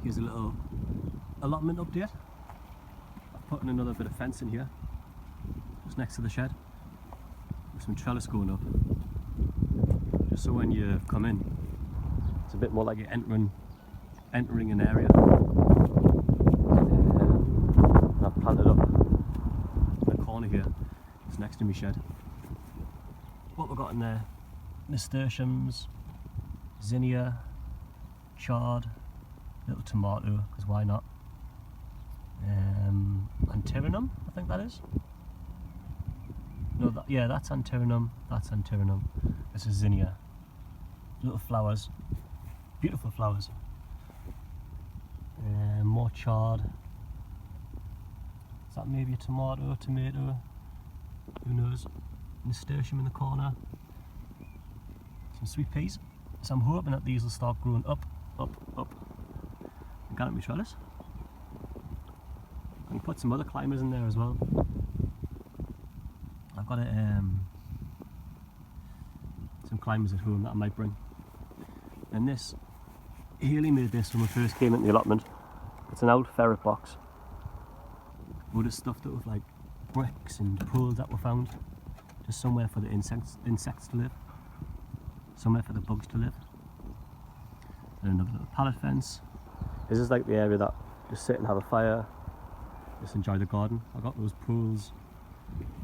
Here's a little allotment update. I've put in another bit of fence in here, just next to the shed, with some trellis going up, just so when you come in, it's a bit more like you're entering an area. And I've planted up in the corner here, it's next to my shed. What we've got in there: nasturtiums, zinnia, chard, little tomato, because why not? Antirinum, I think that is. No, yeah, that's antirinum. That's antirinum. This is zinnia. Little flowers, beautiful flowers. More chard. Is that maybe a tomato? Who knows? Nasturtium in the corner. Some sweet peas. So I'm hoping that these will start growing up. And can't be trellis. I can put some other climbers in there as well. I've got some climbers at home that I might bring. And this, Haley made this when we first came into the allotment. It's an old ferret box. Would have stuffed it with like bricks and poles that were found. Just somewhere for the insects to live. Somewhere for the bugs to live. And another little pallet fence. This is like the area that just sit and have a fire, just enjoy the garden. I got those poles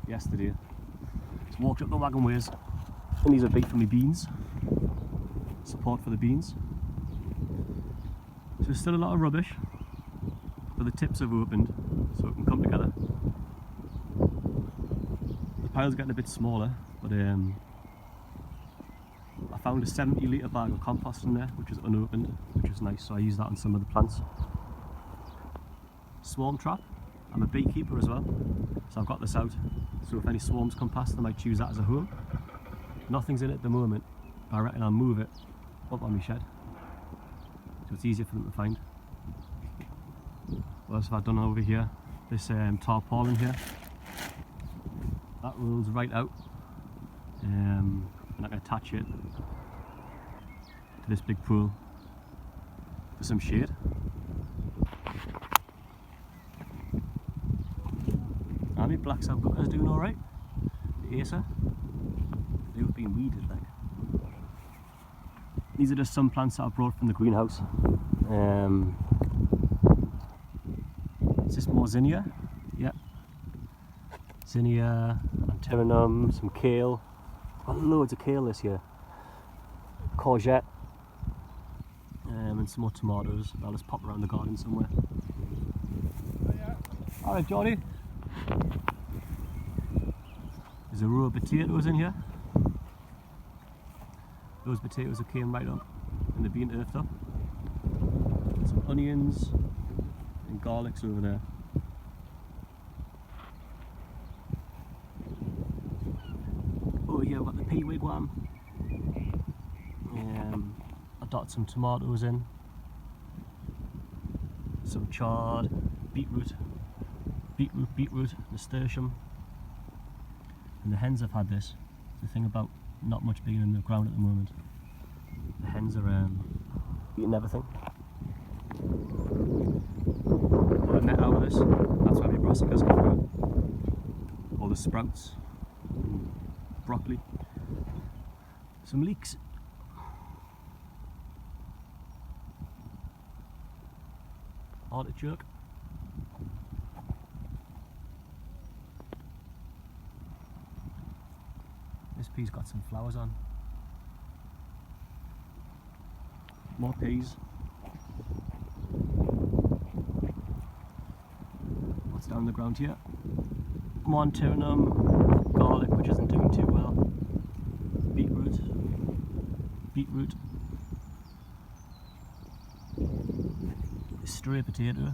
yesterday. Just walked up the wagon ways, and these are bait for my beans. Support for the beans. So there's still a lot of rubbish, but the tips have opened so it can come together. The pile's getting a bit smaller, but I found a 70-litre bag of compost in there, which is unopened, which is nice, so I use that on some of the plants. Swarm trap. I'm a beekeeper as well, so I've got this out, so if any swarms come past, I might choose that as a home. Nothing's in it at the moment, but I reckon I'll move it up on my shed, so it's easier for them to find. What else have I done over here? This tarpaulin here, that rolls right out, and I can attach it to this big pool for some shade. My black sambuca is doing alright. The Acer, they were being weeded like. These are just some plants that I brought from the greenhouse. Is this more zinnia? Yeah. Zinnia, antirinum, some kale. Got loads of kale this year. Courgette. And some more tomatoes. I'll just pop around the garden somewhere. Alright, Johnny. There's a row of potatoes in here. Those potatoes that came right up and they're being earthed up. Some onions and garlics over there. Over here we've got the pea wigwam. I dotted some tomatoes in. Some chard, beetroot, nasturtium. And the hens have had this. The thing about not much being in the ground at the moment. The hens are eating everything. Got a net out of this. That's where my brassicas come from. All the sprouts, broccoli, some leeks. Artichoke. This pea's got some flowers on. More peas. What's down the ground here? More antirinum, garlic, which isn't doing too well. Beetroot. Stray potato.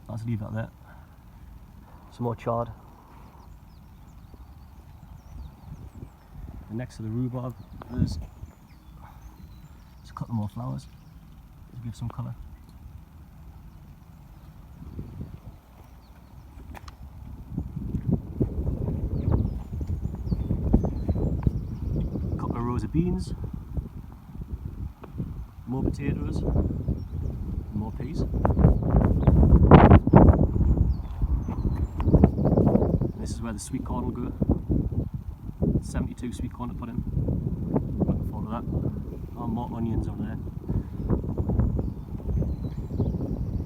Let's leave that there. Some more chard. And next to the rhubarb, there's a couple more flowers to give some colour. A couple of rows of beans, more potatoes, more peas. And this is where the sweet corn will go. 72 sweet corn to put in. Looking forward to that. Oh, more onions on there.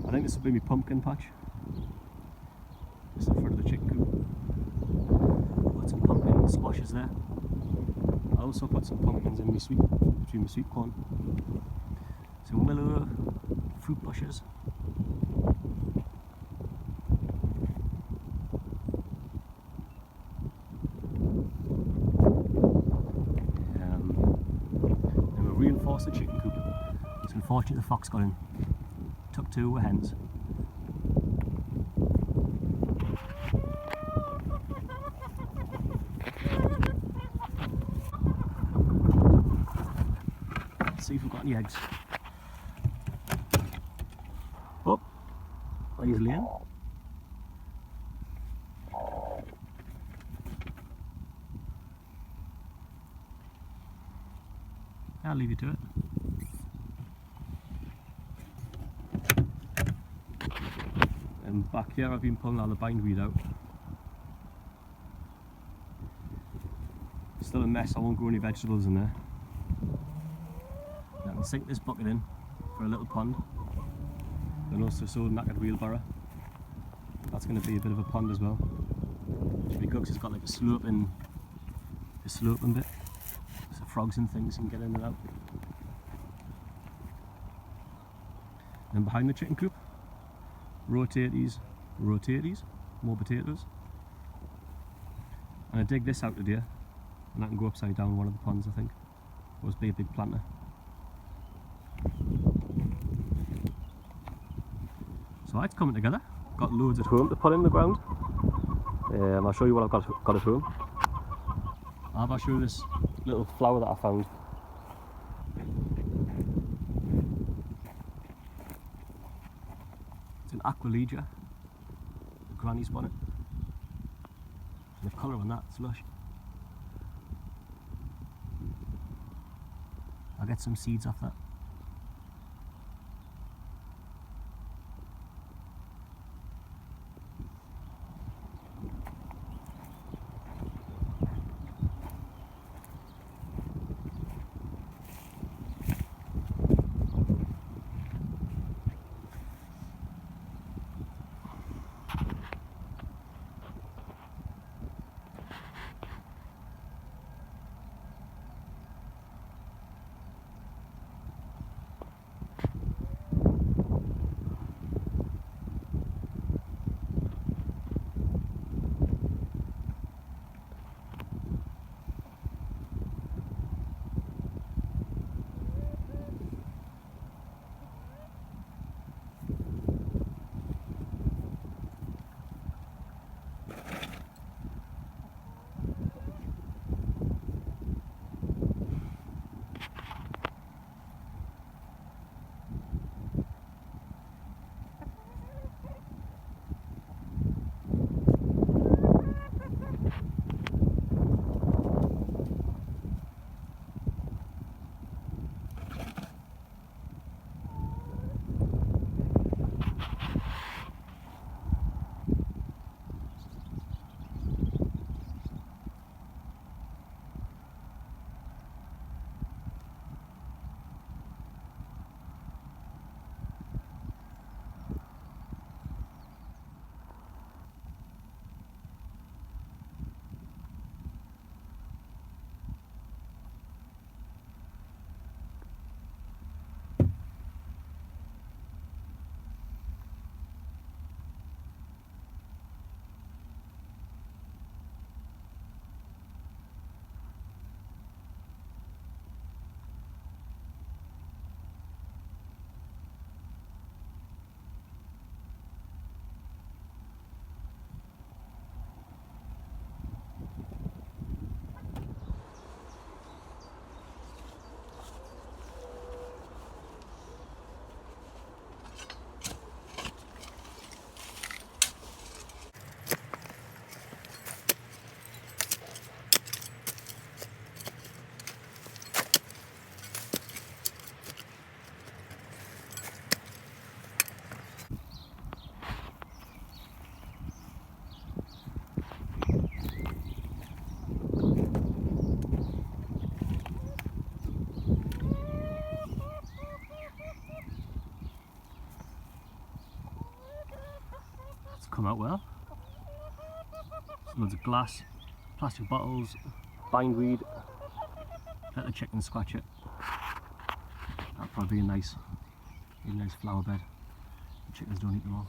I think this will be my pumpkin patch. Just in front of the chicken coop. Put some pumpkin squashes there. I also put some pumpkins in between my sweet corn. Some willow fruit bushes. And we'll reinforce the chicken coop. It's unfortunate the fox got in. Took two hens. Let's see if we've got any eggs. Oh, he's laying. I'll leave you to it. And back here I've been pulling all the bindweed out. Still a mess, I won't grow any vegetables in there. Now I can sink this bucket in for a little pond. And also so knackered wheelbarrow. That's going to be a bit of a pond as well. Should be good because it's got like a sloping bit. So frogs and things can get in and out. And behind the chicken coop, rotaties, more potatoes. And I dig this out today, and I can go upside down one of the ponds, I think. It must be a big planter. So it's coming together. Got loads at home to put in the ground. I'll show you what I've got at home. I'll show you this little flower that I found. It's an Aqualegia, the granny's bonnet. And the colour on that, it's lush. I'll get some seeds off that. come out well. Loads of glass, plastic bottles, bindweed. Let the chickens scratch it. That'll probably be a nice flower bed. The chickens don't eat them all.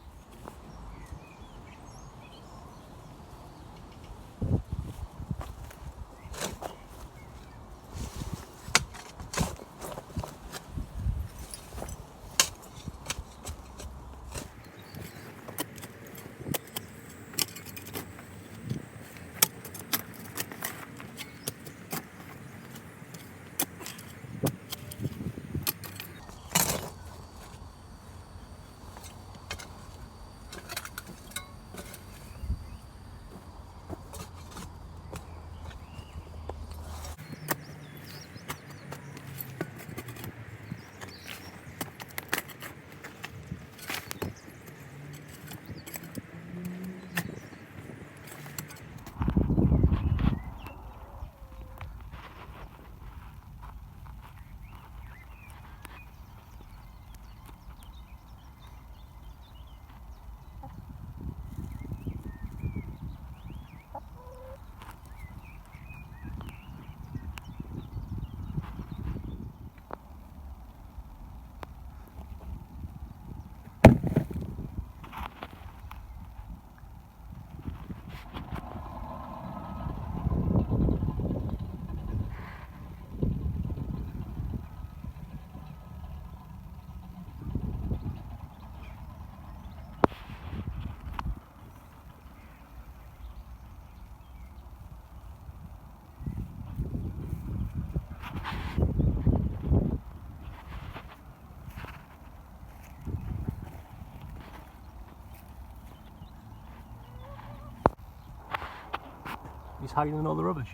He's hiding in all the rubbish.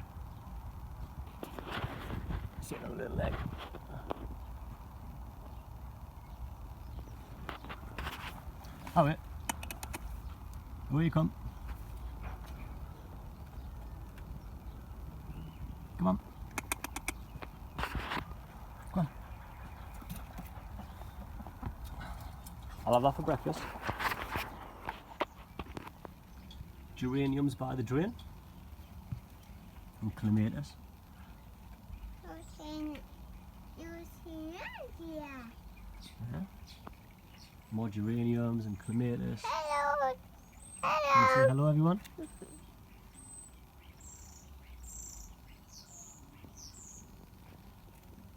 Sitting on a little leg. Oh, it. Away you come. Come on. Come on. I'll have that for breakfast. Geraniums by the drain. And clematis. Yeah. More geraniums and clematis. Hello. Can you say hello, everyone?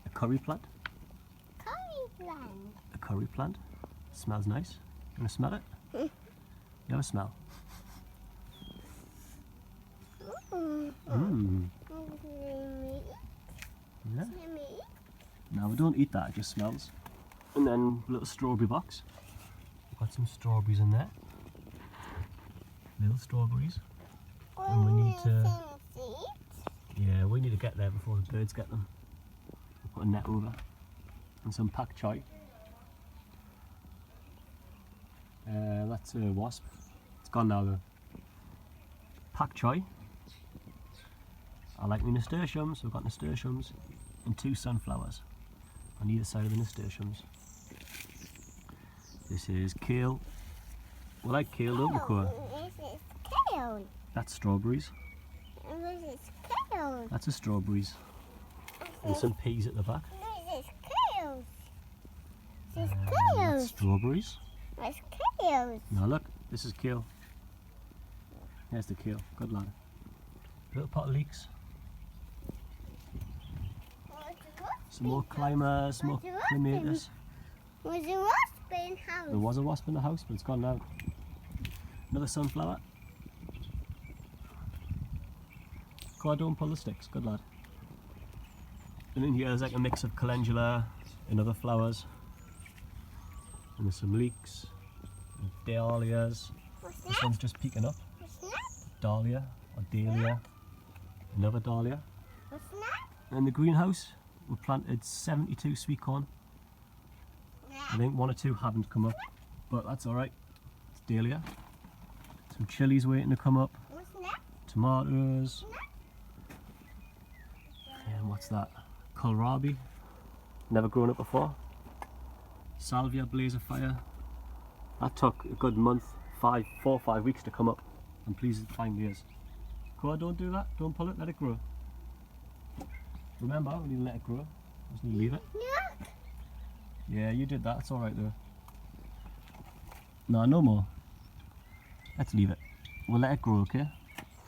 A curry plant. A curry plant. Smells nice. You want to smell it? You have a smell. Mmm. Yeah. No, we don't eat that, it just smells. And then a little strawberry box. We've got some strawberries in there. Little strawberries. And we need to... Yeah, we need to get there before the birds get them. We'll put a net over. And some pak choi. That's a wasp. It's gone now though. Pak choi. I like my nasturtiums, so we've got nasturtiums and 2 sunflowers on either side of the nasturtiums. This is kale. We like kale, don't we, Cora? This is kale. That's strawberries. This is kale. That's the strawberries. And some peas at the back. This is kale. This is That's kale. strawberries. This is kale. Now look, this is kale. There's the kale. Good lad. Little pot of leeks. Some more climbers, some more clematis. Was a wasp in house? There was a wasp in the house, but it's gone now. Another sunflower. Go on, don't pull the sticks. Good lad. And in here there's like a mix of calendula and other flowers. And there's some leeks, and dahlias. What's This that? one's just peeking up. What's that? Dahlia or dahlia. Another dahlia. What's that? And in the greenhouse we planted 72 sweet corn. I think 1 or 2 haven't come up, but that's alright. It's dahlia. Some chilies waiting to come up. What's that? Tomatoes. And what's that? Kohlrabi. Never grown up before. Salvia, blaze of fire. That took a good month 4 or 5 weeks to come up. I'm pleased it finally is. Cora, don't do that. Don't pull it. Let it grow. Remember, we need to let it grow. Just need to leave it. Look. Yeah, you did that. It's all right though. No, no more. Let's leave it. We'll let it grow, okay?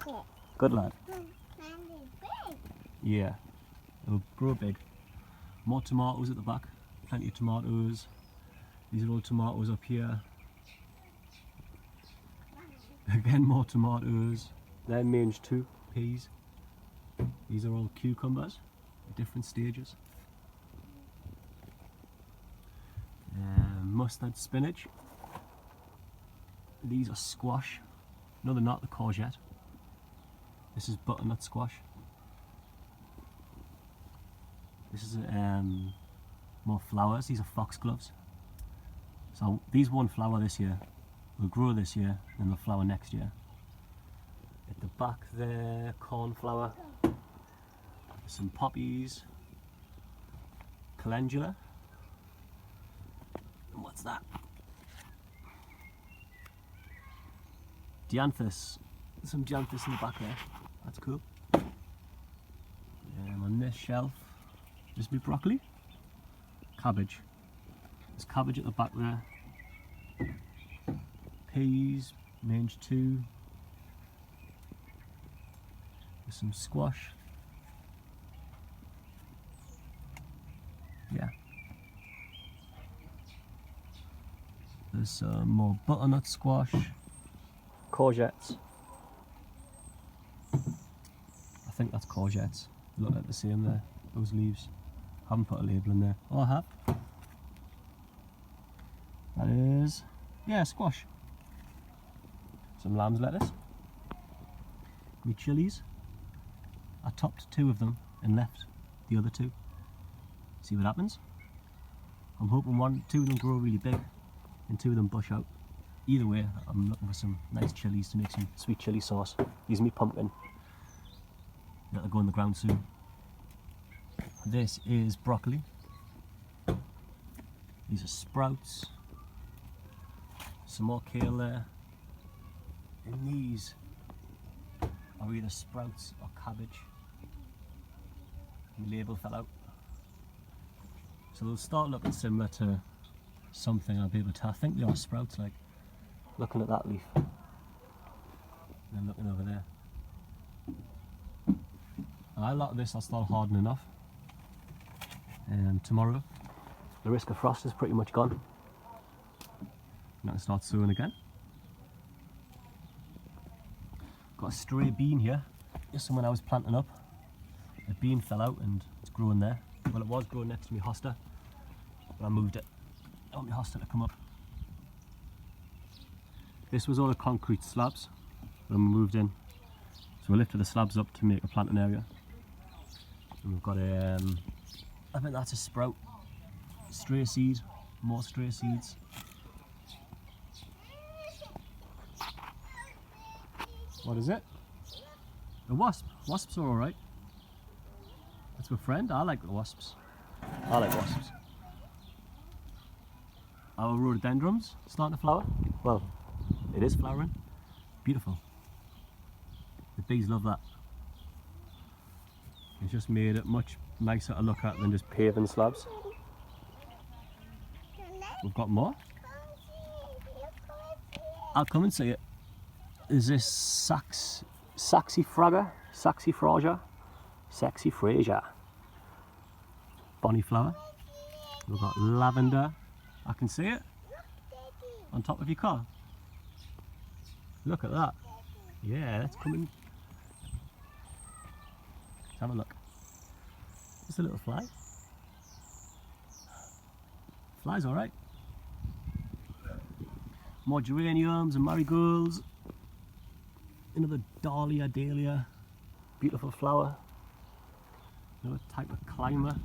Yeah. Good lad. And it's big. Yeah, it'll grow big. More tomatoes at the back. Plenty of tomatoes. These are all tomatoes up here. Again, more tomatoes. They're mange too. Peas. These are all cucumbers at different stages. Mustard spinach. These are squash. No, they're not, the courgette. This is butternut squash. This is more flowers. These are foxgloves. So these won't flower this year. Will grow this year and they'll flower next year. At the back there, cornflower. Some poppies. Calendula. And what's that? Dianthus. Some dianthus in the back there. That's cool. On this shelf, just be broccoli. Cabbage. There's cabbage at the back there. Peas, mange too. There's some squash. Yeah. There's some more butternut squash. Courgettes. I think that's courgettes. Look like the same there. Those leaves. Haven't put a label in there. Oh, I have. That is, yeah, squash. Some lamb's lettuce. Me chilies. I topped 2 of them and left the other 2. See what happens. I'm hoping 2 of them grow really big and 2 of them bush out. Either way, I'm looking for some nice chilies to make some sweet chili sauce. These are me pumpkin. That'll go in the ground soon. This is broccoli. These are sprouts. Some more kale there. And these are either sprouts or cabbage. The label fell out. So they'll start looking similar to something I'll be able to. I think they are sprouts, like looking at that leaf. And then looking over there. A lot of this I'll start hardening off. And tomorrow, the risk of frost is pretty much gone. And I can start sowing again. Got a stray bean here. Just when I was planting up, a bean fell out and it's growing there. Well, it was growing next to my hosta, but I moved it. I want my hosta to come up. This was all the concrete slabs when we moved in. So we lifted the slabs up to make a planting area. And we've got a, I think that's a sprout. Stray seed, more stray seeds. What is it? A wasp. Wasps are alright. That's my friend. I like the wasps. I like wasps. Our rhododendrons starting to flower. Well, it is flowering. Beautiful. The bees love that. It's just made it much nicer to look at than just paving slabs. We've got more. I'll come and see it. Is this saxifraga? Saxifraga. Bonnie flower. We've got lavender. I can see it on top of your car. Look at that. Yeah, that's coming. Let's have a look. Just a little fly. Fly's alright. More geraniums and marigolds. Another dahlia. Beautiful flower. Another type of climber.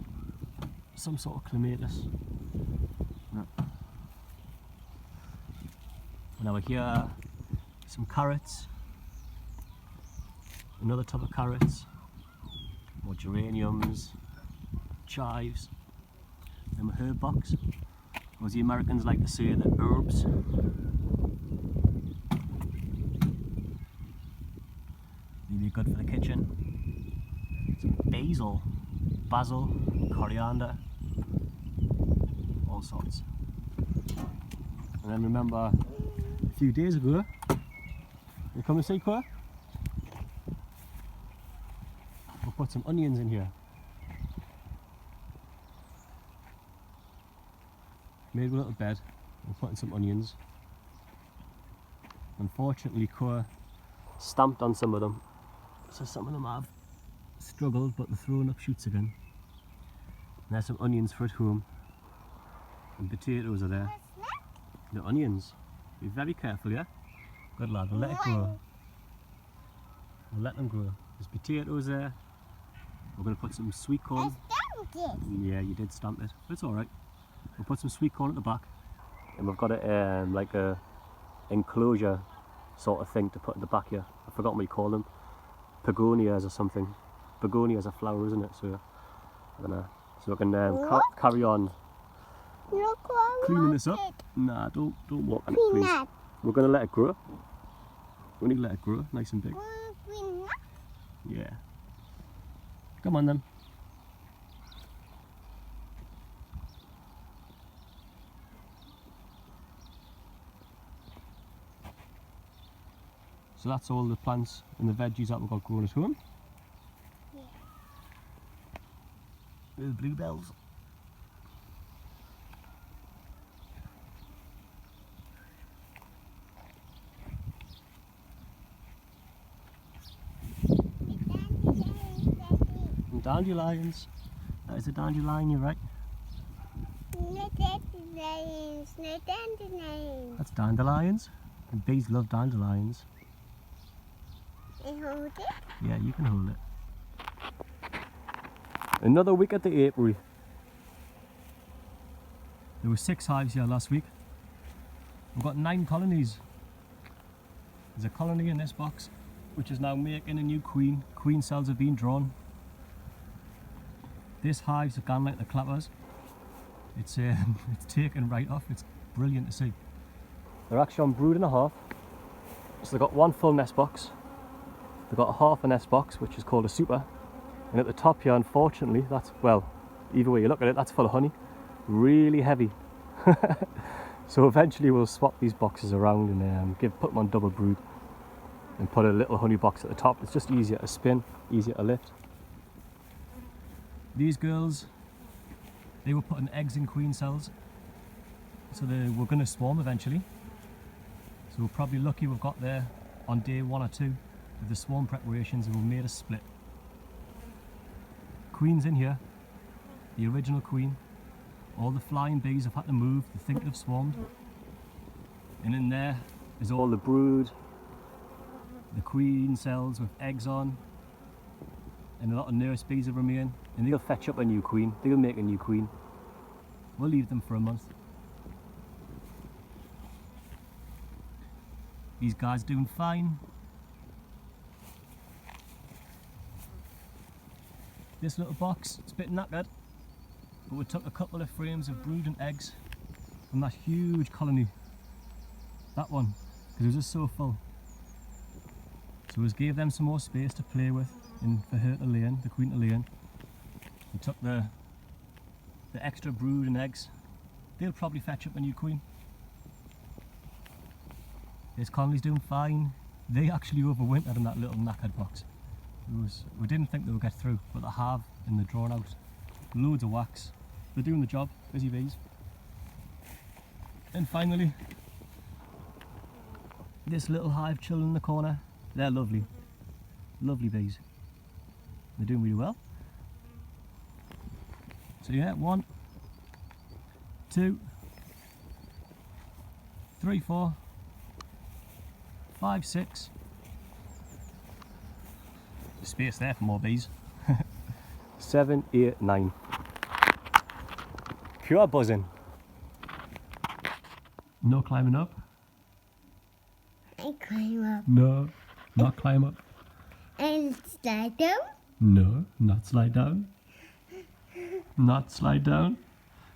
Some sort of clematis. No. And over here, some carrots. Another tub of carrots. More geraniums. Chives. And a herb box. Or as the Americans like to say, the herbs. Really good for the kitchen. Some basil, coriander, all sorts. And then remember a few days ago, you come and see Cora? We'll put some onions in here. Made a little bed, we're putting some onions. Unfortunately, Cora stamped on some of them, so some of them have struggled, but they're throwing up shoots again. And there's some onions for at home, and potatoes are there. The onions. Be very careful, yeah? Good lad, we'll let it grow. We'll let them grow. There's potatoes there. We're going to put some sweet corn. I stamped it. Yeah, you did stamp it, but it's alright. We'll put some sweet corn at the back, and we've got a like a enclosure sort of thing to put in the back here. I forgot what you call them. Begonias or something. Begonias are flower, isn't it? So I don't know. So we can carry on Look what cleaning this up. Nah, don't walk on it, please. We're gonna let it grow. We need to let it grow, nice and big. Yeah. Come on then. So that's all the plants and the veggies that we've got growing at home. Yeah. Little bluebells. And dandelions. That is a dandelion, you're right. No dandelions, no dandelions. That's dandelions. And bees love dandelions. I hold it. Yeah, you can hold it. Another week at the apiary. There were 6 hives here last week. We've got 9 colonies. There's a colony in this box, which is now making a new queen. Queen cells have been drawn. This hive's gone like the clappers. It's taken right off. It's brilliant to see. They're actually on brood and a half. So they've got 1 full nest box. They've got a half a nest box, which is called a super. And at the top here, unfortunately, that's, well, either way you look at it, that's full of honey. Really heavy. So eventually we'll swap these boxes around and put them on double brood and put a little honey box at the top. It's just easier to spin, easier to lift. These girls, they were putting eggs in queen cells, so they were going to swarm eventually. So we're probably lucky we've got there on day 1 or 2 with the swarm preparations, and we've made a split. Queen's in here, the original queen. All the flying bees have had to move, they think they've swarmed. And in there is all the brood, the queen cells with eggs on, and a lot of nurse bees have remained. And they'll fetch up a new queen, they'll make a new queen. We'll leave them for a month. These guys doing fine. This little box, it's a bit knackered, but we took a couple of frames of brood and eggs from that huge colony. That one, because it was just so full. So we just gave them some more space to play with and for her to lay in, the queen to lay in. We took the extra brood and eggs. They'll probably fetch up a new queen. This colony's doing fine. They actually overwintered in that little knackered box. We didn't think they would get through, but they have, and they're drawn out. Loads of wax. They're doing the job, busy bees. And finally, this little hive chilling in the corner. They're lovely. Lovely bees. They're doing really well. So yeah, 1, 2, 3, 4, 5, 6. There's space there for more bees. 7, 8, 9. Pure buzzing. No climbing up? I climb up. No, not climb up. And slide down. No, not slide down. Not slide down.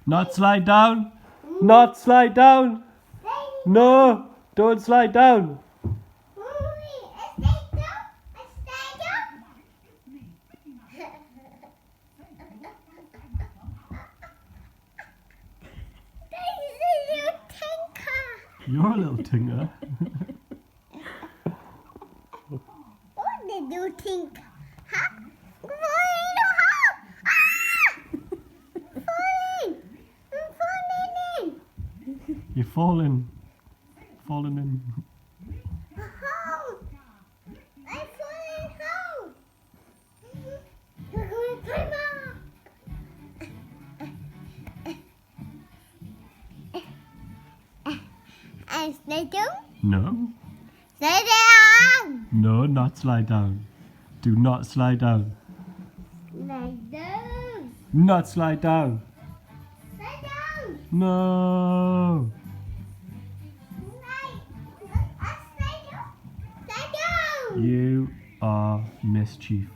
Not slide down. Not slide down. No, don't slide down. Mommy, I slide down. I slide You're a little tinker. What did you think? Huh? Falling in the hole! Ah! Falling! I'm falling in! You're falling. Falling in. A hole! I'm falling in a hole! You're going to climb up! And stay down? No. Stay down! No, not slide down. Do not slide down. Stay down! Not slide down. Stay down! No. Stay down! Stay down! You are mischief.